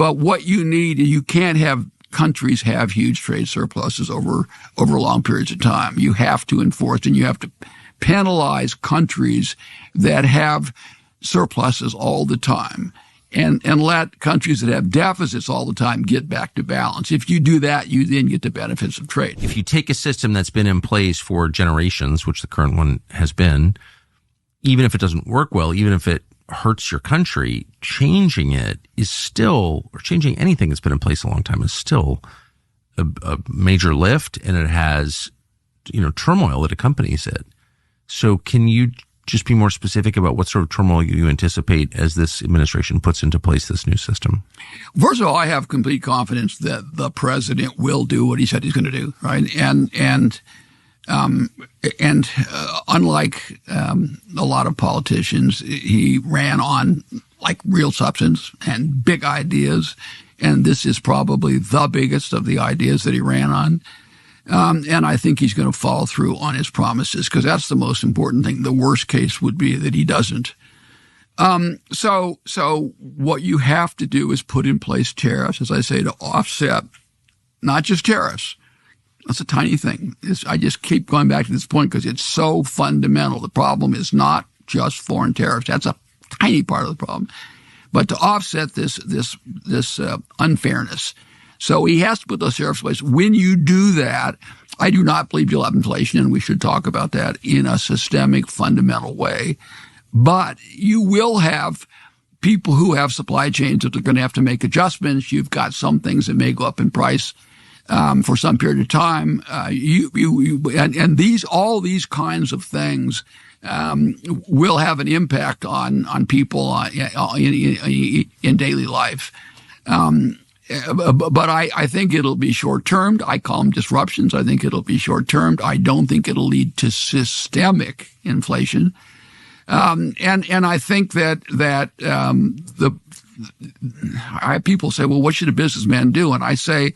But what you need, you can't have countries have huge trade surpluses over long periods of time. You have to enforce, and you have to penalize countries that have surpluses all the time, and let countries that have deficits all the time get back to balance. If you do that, you then get the benefits of trade. If you take a system that's been in place for generations, which the current one has been, even if it doesn't work well, even if it hurts your country, changing it is still, or changing anything that's been in place a long time is still a major lift, and it has, turmoil that accompanies it. So can you just be more specific about what sort of turmoil you anticipate as this administration puts into place this new system? First of all, I have complete confidence that the president will do what he said he's going to do, right? And unlike a lot of politicians, he ran on like real substance and big ideas, and this is probably the biggest of the ideas that he ran on. And I think he's going to follow through on his promises, because that's the most important thing. The worst case would be that he doesn't. So what you have to do is put in place tariffs, as I say, to offset not just tariffs. That's a tiny thing. I just keep going back to this point because it's so fundamental. The problem is not just foreign tariffs. That's a tiny part of the problem. But to offset this unfairness. So he has to put those tariffs in place. When you do that, I do not believe you'll have inflation, and we should talk about that in a systemic, fundamental way. But you will have people who have supply chains that are going to have to make adjustments. You've got some things that may go up in price for some period of time. All these kinds of things will have an impact on people in daily life. But I think it'll be short-termed. I call them disruptions. I think it'll be short-termed. I don't think it'll lead to systemic inflation. And I think that people say, well, what should a businessman do? And I say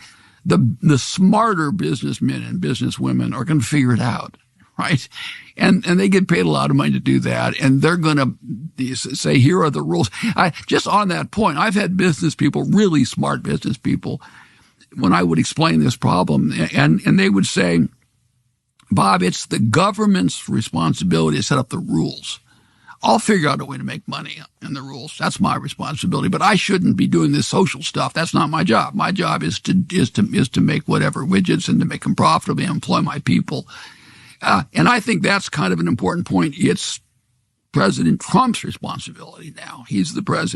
the smarter businessmen and businesswomen are going to figure it out, right? And they get paid a lot of money to do that. And they're going to say, here are the rules. Just on that point, I've had business people, really smart business people, when I would explain this problem, and they would say, Bob, it's the government's responsibility to set up the rules. I'll figure out a way to make money in the rules. That's my responsibility. But I shouldn't be doing this social stuff. That's not my job. My job is to make whatever widgets and to make them profitable and employ my people. And I think that's kind of an important point. It's President Trump's responsibility now. He's the president.